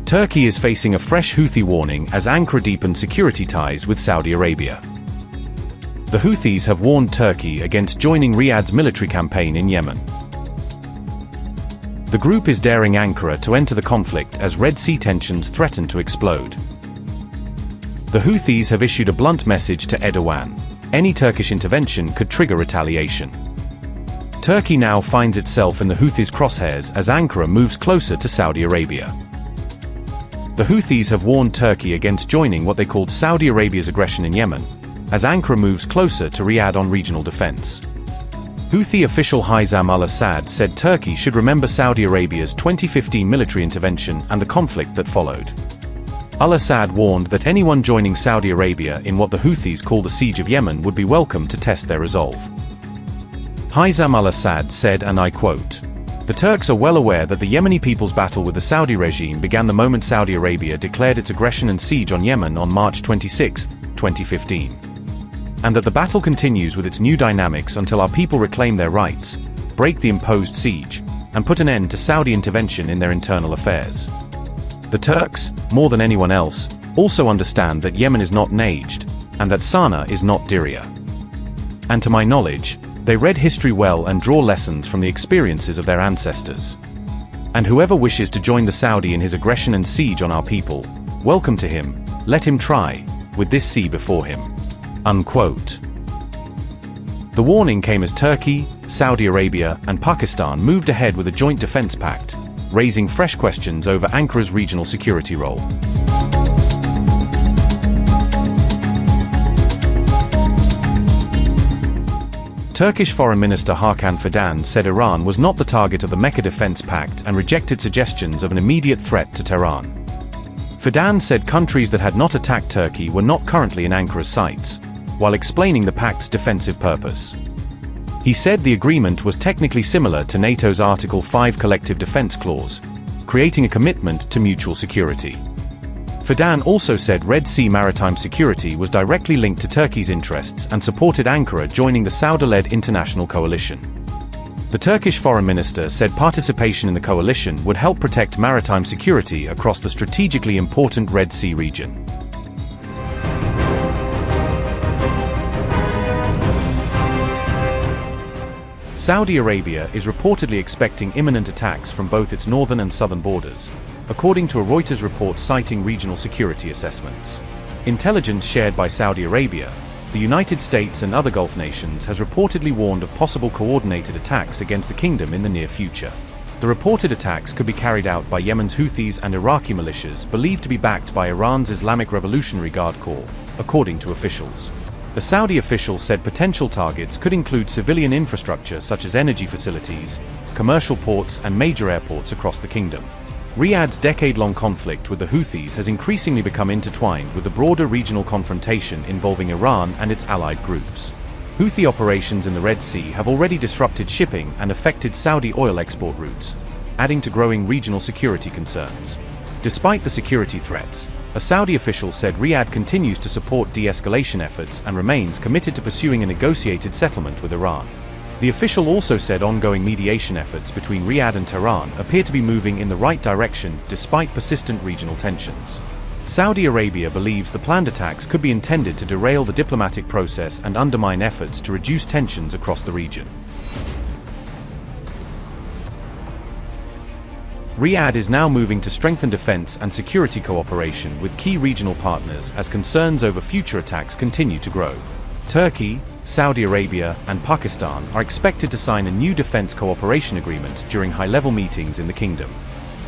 Turkey is facing a fresh Houthi warning as Ankara deepens security ties with Saudi Arabia. The Houthis have warned Turkey against joining Riyadh's military campaign in Yemen. The group is daring Ankara to enter the conflict as Red Sea tensions threaten to explode. The Houthis have issued a blunt message to Erdogan: any Turkish intervention could trigger retaliation. Turkey now finds itself in the Houthis' crosshairs as Ankara moves closer to Saudi Arabia. The Houthis have warned Turkey against joining what they called Saudi Arabia's aggression in Yemen, as Ankara moves closer to Riyadh on regional defense. Houthi official Houthis al-Assad said Turkey should remember Saudi Arabia's 2015 military intervention and the conflict that followed. Al-Assad warned that anyone joining Saudi Arabia in what the Houthis call the siege of Yemen would be welcome to test their resolve. Houthis al-Assad said, and I quote, "The Turks are well aware that the Yemeni people's battle with the Saudi regime began the moment Saudi Arabia declared its aggression and siege on Yemen on March 26, 2015. And that the battle continues with its new dynamics until our people reclaim their rights, break the imposed siege, and put an end to Saudi intervention in their internal affairs. The Turks, more than anyone else, also understand that Yemen is not Najd, and that Sana'a is not Diriyah. And to my knowledge, they read history well and draw lessons from the experiences of their ancestors. And whoever wishes to join the Saudi in his aggression and siege on our people, welcome to him, let him try, with this sea before him." Unquote. The warning came as Turkey, Saudi Arabia, and Pakistan moved ahead with a joint defense pact, raising fresh questions over Ankara's regional security role. Turkish Foreign Minister Hakan Fidan said Iran was not the target of the Mecca Defense Pact and rejected suggestions of an immediate threat to Tehran. Fidan said countries that had not attacked Turkey were not currently in Ankara's sights, while explaining the pact's defensive purpose. He said the agreement was technically similar to NATO's Article 5 Collective Defense Clause, creating a commitment to mutual security. Fidan also said Red Sea maritime security was directly linked to Turkey's interests and supported Ankara joining the Saudi-led international coalition. The Turkish foreign minister said participation in the coalition would help protect maritime security across the strategically important Red Sea region. Saudi Arabia is reportedly expecting imminent attacks from both its northern and southern borders, according to a Reuters report citing regional security assessments. Intelligence shared by Saudi Arabia, the United States and other Gulf nations has reportedly warned of possible coordinated attacks against the kingdom in the near future. The reported attacks could be carried out by Yemen's Houthis and Iraqi militias believed to be backed by Iran's Islamic Revolutionary Guard Corps, according to officials. A Saudi official said potential targets could include civilian infrastructure such as energy facilities, commercial ports and major airports across the kingdom. Riyadh's decade-long conflict with the Houthis has increasingly become intertwined with the broader regional confrontation involving Iran and its allied groups. Houthi operations in the Red Sea have already disrupted shipping and affected Saudi oil export routes, adding to growing regional security concerns. Despite the security threats, a Saudi official said Riyadh continues to support de-escalation efforts and remains committed to pursuing a negotiated settlement with Iran. The official also said ongoing mediation efforts between Riyadh and Tehran appear to be moving in the right direction despite persistent regional tensions. Saudi Arabia believes the planned attacks could be intended to derail the diplomatic process and undermine efforts to reduce tensions across the region. Riyadh is now moving to strengthen defense and security cooperation with key regional partners as concerns over future attacks continue to grow. Turkey, Saudi Arabia, and Pakistan are expected to sign a new defense cooperation agreement during high-level meetings in the kingdom.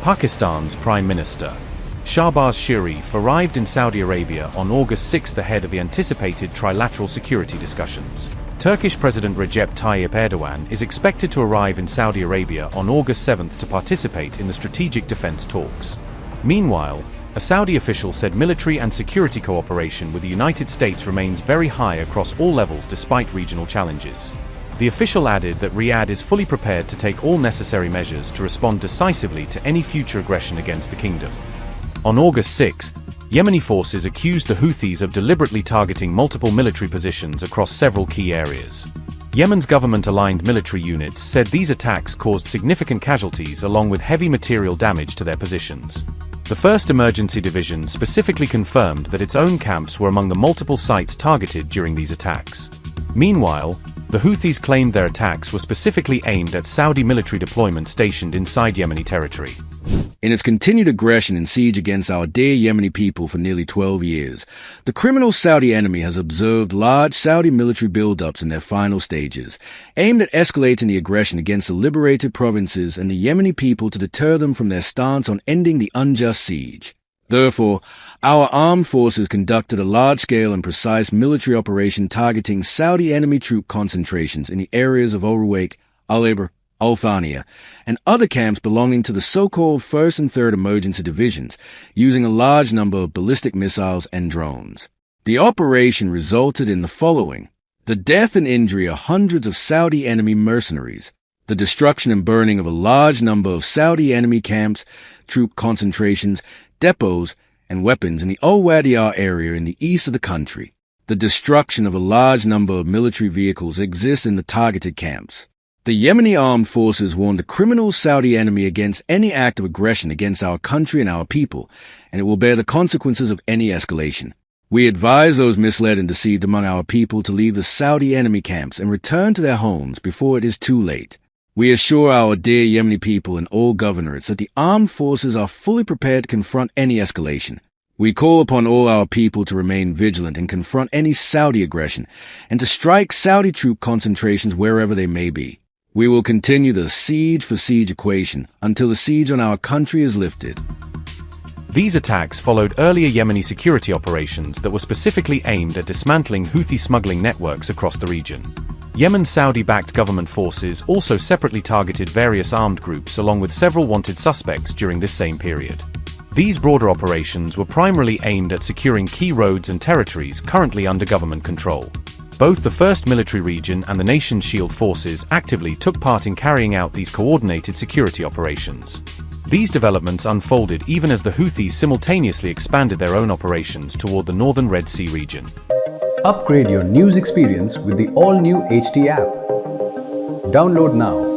Pakistan's Prime Minister, Shahbaz Sharif, arrived in Saudi Arabia on August 6 ahead of the anticipated trilateral security discussions. Turkish President Recep Tayyip Erdogan is expected to arrive in Saudi Arabia on August 7 to participate in the strategic defense talks. Meanwhile, a Saudi official said military and security cooperation with the United States remains very high across all levels despite regional challenges. The official added that Riyadh is fully prepared to take all necessary measures to respond decisively to any future aggression against the kingdom. On August 6, Yemeni forces accused the Houthis of deliberately targeting multiple military positions across several key areas. Yemen's government-aligned military units said these attacks caused significant casualties along with heavy material damage to their positions. The 1st Emergency Division specifically confirmed that its own camps were among the multiple sites targeted during these attacks. Meanwhile, the Houthis claimed their attacks were specifically aimed at Saudi military deployments stationed inside Yemeni territory. In its continued aggression and siege against our dear Yemeni people for nearly 12 years, the criminal Saudi enemy has observed large Saudi military buildups in their final stages, aimed at escalating the aggression against the liberated provinces and the Yemeni people to deter them from their stance on ending the unjust siege. Therefore, our armed forces conducted a large-scale and precise military operation targeting Saudi enemy troop concentrations in the areas of Al-Ruwayq, Al-Abr, Al-Thaniya, and other camps belonging to the so-called 1st and 3rd Emergency Divisions, using a large number of ballistic missiles and drones. The operation resulted in the following: the death and injury of hundreds of Saudi enemy mercenaries, the destruction and burning of a large number of Saudi enemy camps, troop concentrations, depots, and weapons in the Al-Wadiyah area in the east of the country. The destruction of a large number of military vehicles exists in the targeted camps. The Yemeni armed forces warned the criminal Saudi enemy against any act of aggression against our country and our people, and it will bear the consequences of any escalation. We advise those misled and deceived among our people to leave the Saudi enemy camps and return to their homes before it is too late. We assure our dear Yemeni people and all governorates that the armed forces are fully prepared to confront any escalation. We call upon all our people to remain vigilant and confront any Saudi aggression, and to strike Saudi troop concentrations wherever they may be. We will continue the siege-for-siege equation until the siege on our country is lifted. These attacks followed earlier Yemeni security operations that were specifically aimed at dismantling Houthi smuggling networks across the region. Yemen's Saudi-backed government forces also separately targeted various armed groups along with several wanted suspects during this same period. These broader operations were primarily aimed at securing key roads and territories currently under government control. Both the 1st Military Region and the nation's shield forces actively took part in carrying out these coordinated security operations. These developments unfolded even as the Houthis simultaneously expanded their own operations toward the northern Red Sea region. Upgrade your news experience with the all-new HT app. Download now.